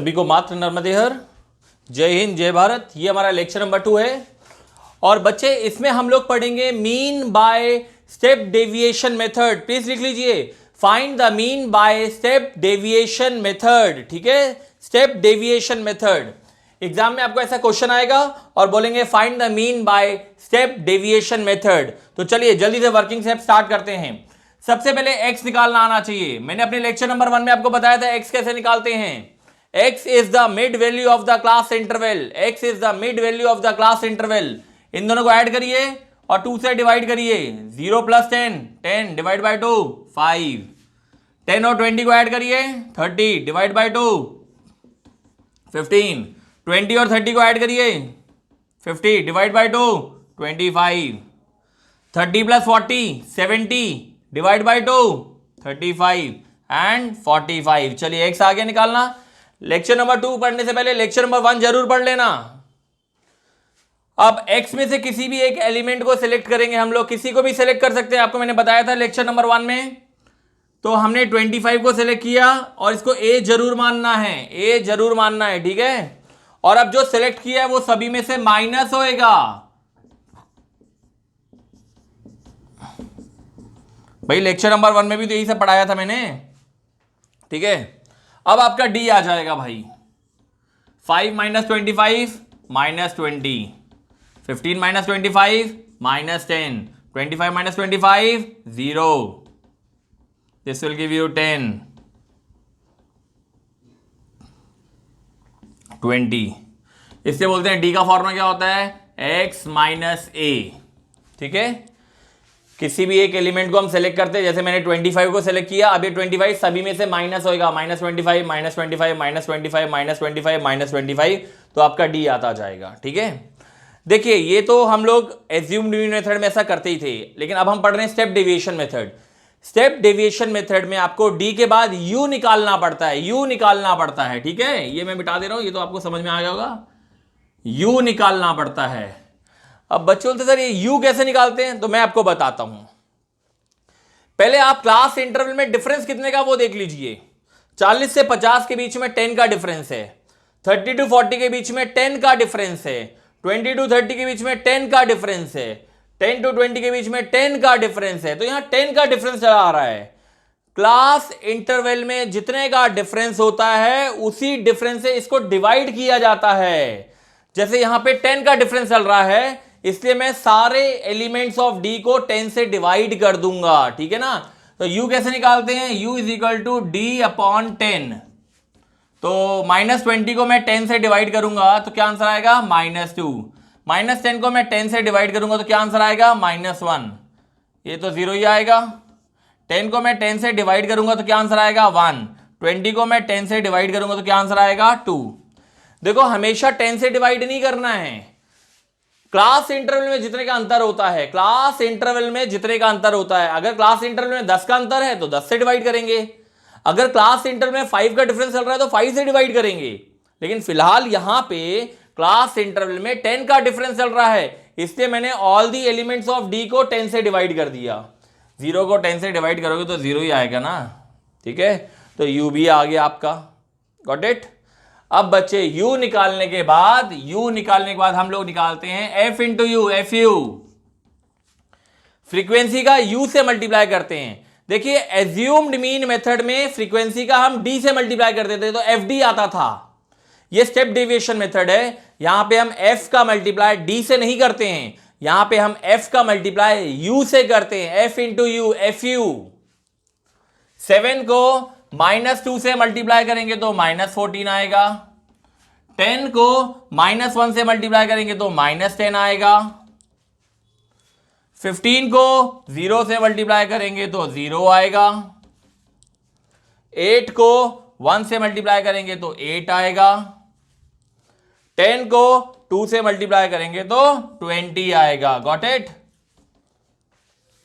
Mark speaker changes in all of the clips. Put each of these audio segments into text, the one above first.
Speaker 1: सभी को मात्र नर्मदे हर। जय हिंद जय भारत। ये हमारा लेक्चर नंबर 2 है और बच्चे इसमें हम लोग पढ़ेंगे mean by step deviation method. Please लिख लीजिए, find the mean by step deviation method. ठीक है, स्टेप डेविएशन मेथड। एग्जाम में आपको ऐसा क्वेश्चन आएगा और बोलेंगे find the mean by step deviation method. तो चलिए जल्दी से वर्किंग स्टेप स्टार्ट करते हैं। सबसे पहले x निकालना आना चाहिए। मैंने अपने लेक्चर नंबर 1 में आपको बताया था x कैसे निकालते हैं। x is the mid value of the class interval. x is the mid value of the class interval. इन दोनों को ऐड करिए और 2 से डिवाइड करिए। 0 + 10, 10 डिवाइड बाई 2 5। 10 और 20 को ऐड करिए, 30 डिवाइड बाई 2 15। 20 और 30 को ऐड करिए, 50 divide by 2 25। 30 + 40 70 divide by 2 35 and 45। चलिए x आ गया निकालना। लेक्चर नंबर 2 पढ़ने से पहले लेक्चर नंबर 1 जरूर पढ़ लेना। अब x में से किसी भी एक एलिमेंट को सिलेक्ट करेंगे हम लोग, किसी को भी सिलेक्ट कर सकते हैं। आपको मैंने बताया था लेक्चर नंबर 1 में। तो हमने 25 को सिलेक्ट किया और इसको a जरूर मानना है, a जरूर मानना है। ठीक है, और अब जो सिलेक्ट किया है वो सभी में से माइनस होएगा। भाई लेक्चर नंबर 1 में भी तो यही सब पढ़ाया था मैंने। ठीक है, अब आपका d आ जाएगा भाई। 5 - 25 -20, 15 - 25 -10, 25 - 25 0। This will give you 10, 20। इससे बोलते हैं d का फॉर्मूला क्या होता है, x - a। ठीक है, किसी भी एक एलिमेंट को हम सेलेक्ट करते हैं। जैसे मैंने 25 को सेलेक्ट किया, अब ये 25 सभी में से माइनस होएगा। -25 -25 -25 -25 -25, तो आपका d आता जाएगा। ठीक है, देखिए ये तो हम लोग एज्यूम्ड मेथड में ऐसा करते ही थे, लेकिन अब हम पढ़ रहे हैं step deviation method. Step deviation method में आपको d के बाद u निकालना पड़ता है, u निकालना पड़ता है। ठीक है, ये मैं मिटा दे रहा हूं, ये तो आपको समझ में आ गया होगा। u निकालना पड़ता है। अब बच्चे बोलते सर ये u कैसे निकालते हैं, तो मैं आपको बताता हूं। पहले आप क्लास इंटरवल में डिफरेंस कितने का वो देख लीजिए। 40 से 50 के बीच में 10 का डिफरेंस है। 30 to 40 के बीच में 10 का डिफरेंस है। 20 to 30 के बीच में 10 का डिफरेंस है। 10 to 20 के बीच में 10 का डिफरेंस है। तो यहां 10 का डिफरेंस चला आ रहा है। क्लास इंटरवल में जितने का डिफरेंस होता है उसी डिफरेंस से इसको डिवाइड किया जाता है। जैसे यहां पे 10 का डिफरेंस चल रहा है, इसलिए मैं सारे एलिमेंट्स ऑफ d को 10 से डिवाइड कर दूंगा। ठीक है ना, तो u कैसे निकालते हैं, u = d/10। तो -20 को मैं 10 से डिवाइड करूंगा तो क्या आंसर आएगा, -2। -10 को मैं 10 से डिवाइड करूंगा तो क्या आंसर आएगा, -1। ये तो 0 ही आएगा। 10 को मैं 10 से डिवाइड करूंगा तो क्या आंसर आएगा, 1। 20 को मैं 10 से डिवाइड करूंगा तो क्या आंसर आएगा, 2। देखो हमेशा 10 से डिवाइड नहीं करना है। क्लास इंटरवल में जितने का अंतर होता है, क्लास इंटरवल में जितने का अंतर होता है, अगर क्लास इंटरवल में 10 का अंतर है तो 10 से डिवाइड करेंगे। अगर क्लास इंटरवल में 5 का डिफरेंस चल रहा है तो 5 से डिवाइड करेंगे। लेकिन फिलहाल यहां पे क्लास इंटरवल में 10 का डिफरेंस चल रहा है, इसलिए मैंने all the elements of d को 10 से डिवाइड कर दिया। 0 को 10 से डिवाइड करोगे तो 0 ही आएगा ना। ठीक है, तो u भी आ गया आपका। Got it. अब बच्चे u निकालने के बाद हम लोग निकालते हैं f × u, fu। फ्रीक्वेंसी का u से मल्टीप्लाई करते हैं। देखिए एज्यूम्ड मीन मेथड में फ्रीक्वेंसी का हम d से मल्टीप्लाई करते थे तो fd आता था। ये स्टेप डेविएशन मेथड है, यहां पे हम f का मल्टीप्लाई d से नहीं करते हैं, यहां पे हम f का मल्टीप्लाई u से करते हैं। f × u, fu। 7 को -2 से मल्टीप्लाई करेंगे तो -14 आएगा। 10 को -1 से मल्टीप्लाई करेंगे तो -10 आएगा। 15 को 0 से मल्टीप्लाई करेंगे तो 0 आएगा। 8 को 1 से मल्टीप्लाई करेंगे तो 8 आएगा। 10 को 2 से मल्टीप्लाई करेंगे तो 20 आएगा। Got it.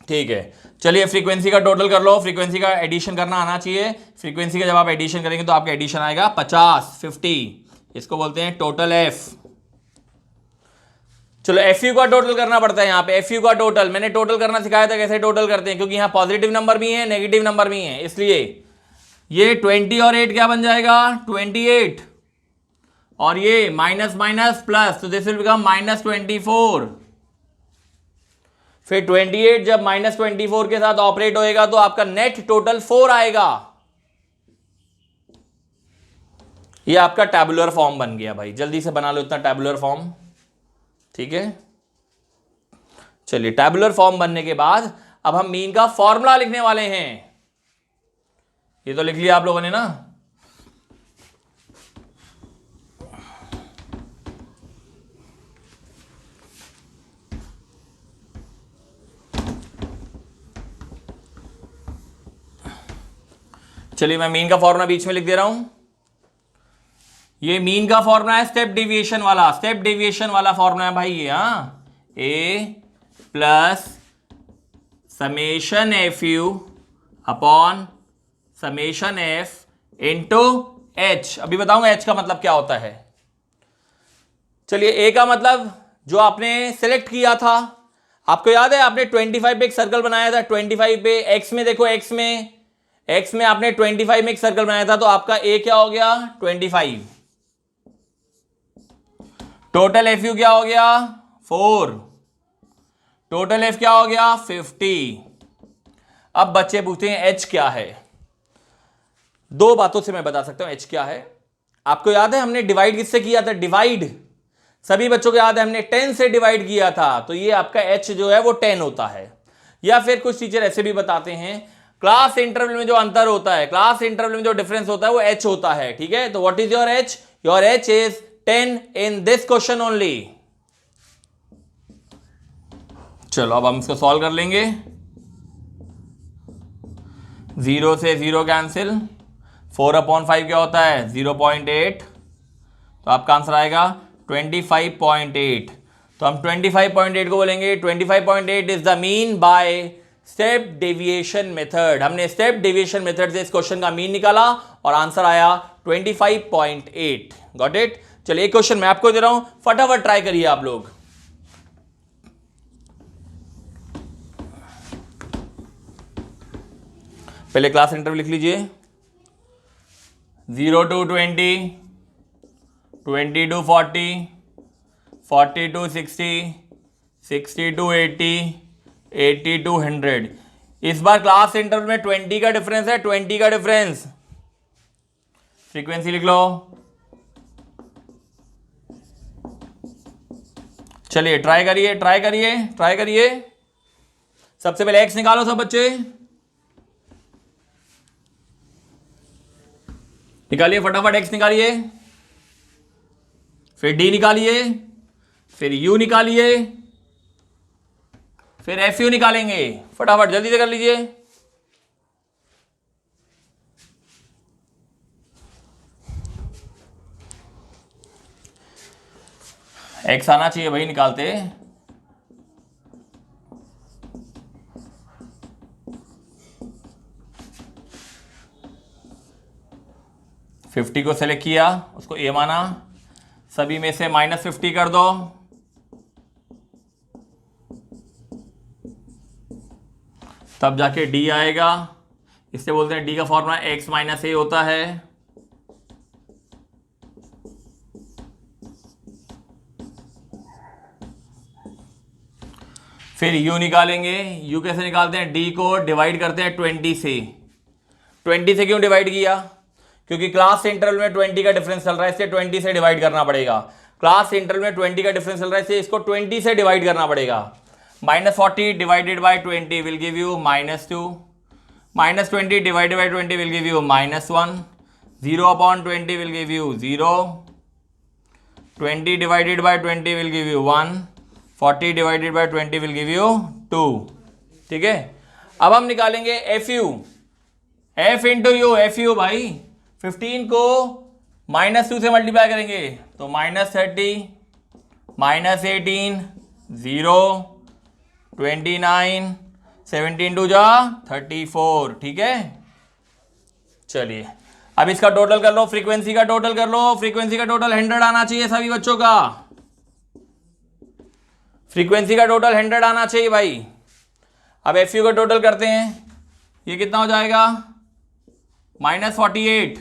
Speaker 1: ठीक है, चलिए फ्रीक्वेंसी का टोटल कर लो। फ्रीक्वेंसी का एडिशन करना आना चाहिए। फ्रीक्वेंसी का जब आप एडिशन करेंगे तो आपका एडिशन आएगा 50। इसको बोलते हैं टोटल f। चलो fu का टोटल करना पड़ता है। यहाँ पे fu का टोटल मैंने टोटल करना सिखाया था, कैसे टोटल करते हैं, क्योंकि यहाँ पॉजिटिव नंबर भी है नेगेटिव नंबर भी है, इसलिए ये 20 और 8 क्या बन जाएगा, 28। और ये माइनस माइनस प्लस, तो दिस विल बिकम -24। फिर 28 जब -24 के साथ ऑपरेट होएगा तो आपका नेट टोटल 4 आएगा। ये आपका टैबुलर फॉर्म बन गया भाई, जल्दी से बना लो इतना टैबुलर फॉर्म, ठीक है। चलिए टैबुलर फॉर्म बनने के बाद अब हम मीन का फॉर्मूला लिखने वाले हैं। ये तो लिख लिया आप लोगों ने ना। चलिए मैं मीन का फॉर्मूला बीच में लिख दे रहा हूं। ये मीन का फॉर्मूला है स्टेप डेविएशन वाला, स्टेप डेविएशन वाला फॉर्मूला है भाई ये। A plus summation f u upon summation f into h. अभी बताऊंगा एच का मतलब क्या होता है। चलिए ए का मतलब जो आपने सिलेक्ट किया था, आपको याद है आपने 25 पे एक सर्कल बनाया था, 25 पे एक्स में देखो, एक्स में आपने 25 में एक सर्कल बनाया था, तो आपका ए क्या हो गया 25। टोटल एफ यू क्या हो गया 4, टोटल एफ क्या हो गया 50। अब बच्चे पूछते हैं एच क्या है। दो बातों से मैं बता सकता हूं एच क्या है। आपको याद है हमने डिवाइड किससे किया था, डिवाइड सभी बच्चों को याद है हमने 10 से डिवाइड किया था, तो ये आपका एच जो है वो 10 होता है। या फिर कुछ टीचर ऐसे भी बताते हैं क्लास इंटरवल में जो अंतर होता है, क्लास इंटरवल में जो डिफरेंस होता है वो एच होता है, ठीक है। तो what is your H, your H is 10 in this question only. चलो अब हम इसको सॉल्व कर लेंगे। 0 से 0 कैंसिल, 4/5 क्या होता है 0.8, तो आपका आंसर आएगा 25.8। तो हम 25.8 को बोलेंगे 25.8 is the mean by step deviation method. हमने स्टेप डेविएशन मेथड से इस क्वेश्चन का मीन निकाला और आंसर आया 25.8। Got it. चलिए एक क्वेश्चन मैं आपको दे रहा हूं, फटाफट ट्राई करिए आप लोग। पहले क्लास इंटरवल लिख लीजिए। 0 to 20, 20 to 40, 40 to 60, 60 to 80, 80 to 100। इस बार क्लास इंटरवल में 20 का डिफरेंस है, 20 का डिफरेंस। फ्रीक्वेंसी लिख लो। चलिए ट्राई करिए, ट्राई करिए, ट्राई करिए। सबसे पहले एक्स निकालो सब बच्चे, निकालिए फटाफट एक्स निकालिए, फिर डी निकालिए, फिर यू निकालिए, फिर एफ यू निकालेंगे। फटाफट जल्दी से कर लीजिए। एक्स आना चाहिए भाई, निकालते। फिफ्टी को सेलेक्ट किया, उसको ए माना, सभी में से -50 कर दो, तब जाके डी आएगा। इससे बोलते हैं डी का फॉर्मूला x - a होता है। फिर u निकालेंगे। u कैसे निकालते हैं, d को डिवाइड करते हैं 20 से। 20 से क्यों डिवाइड किया, क्योंकि क्लास इंटरवल में 20 का डिफरेंस चल रहा है, इससे 20 से डिवाइड करना पड़ेगा। क्लास इंटरवल में 20 का डिफरेंस चल रहा है, इससे इसको 20 से डिवाइड करना पड़ेगा। -40 divided by 20 will give you -2, -20 divided by 20 will give you -1, 0/20 will give you 0, 20 divided by 20 will give you 1, 40 divided by 20 will give you 2। ठीक है, अब हम निकालेंगे F you, F into you, F you भाई 15 को -2 से मल्टीप्लाई करेंगे तो -30, -18, 0, 29, 17 2 जा 34। ठीक है, चलिए अब इसका टोटल कर लो, फ्रीक्वेंसी का टोटल कर लो। फ्रीक्वेंसी का टोटल 100 आना चाहिए सभी बच्चों का, फ्रीक्वेंसी का टोटल 100 आना चाहिए भाई। अब एफ यू का टोटल करते हैं, ये कितना हो जाएगा -48,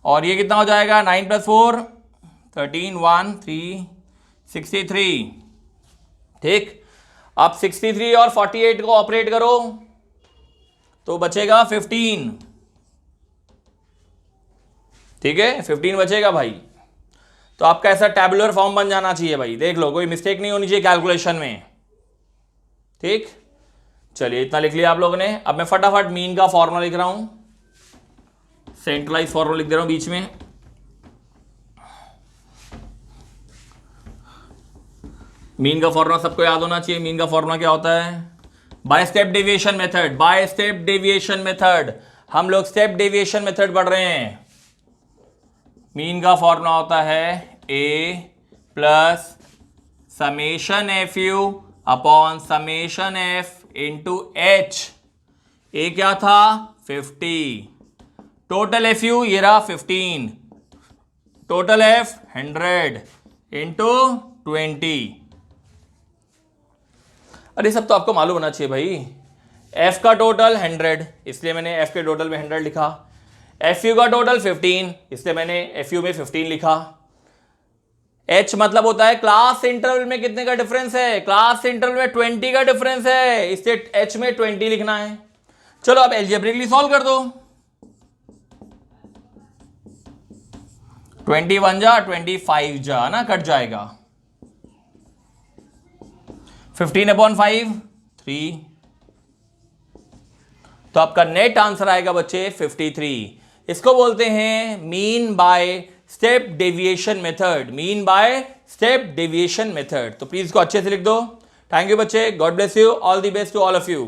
Speaker 1: और ये कितना हो जाएगा 9 + 4 13 1 3 63। ठीक, अब 63 और 48 को ऑपरेट करो तो बचेगा 15। ठीक है, 15 बचेगा भाई। तो आपका ऐसा टैबुलर फॉर्म बन जाना चाहिए भाई, देख लो कोई मिस्टेक नहीं होनी चाहिए कैलकुलेशन में। ठीक, चलिए इतना लिख लिया आप लोगों ने। अब मैं फटाफट मीन का फॉर्मूला लिख रहा हूं, सेंट्रलाइज फॉर्मूला लिख दे रहा हूं बीच में। मीन का फॉर्मूला सबको याद होना चाहिए। मीन का फॉर्मूला क्या होता है? Bye step deviation method. Bye step deviation method, हम लोग स्टेप डेविएशन मेथड पढ़ रहे हैं। मीन का फॉर्मूला होता है a plus summation f u upon summation f into h. A क्या था? 50। टोटल एफ यू ये रहा 15, टोटल एफ 100 इंटू 20। अरे सब तो आपको मालूम होना चाहिए भाई। एफ का टोटल 100, इसलिए मैंने एफ के टोटल में 100 लिखा। एफ यू का टोटल 15, इसलिए मैंने एफ यू में 15 लिखा। एच मतलब होता है क्लास इंटरवल में कितने का डिफरेंस है? क्लास इंटरवल में 20 का डिफरेंस है, इसलिए एच में 20 लिखना है। चलो अब एल्जेब्रिकली सॉल्व कर दो। 21 जा 25 जा ना, कट जाएगा। 15/5 3, तो आपका नेट आंसर आएगा बच्चे 53। इसको बोलते हैं mean by step deviation method. Mean by step deviation method. तो प्लीज इसको अच्छे से लिख दो। थैंक यू बच्चे, God bless you, all the best to all of you.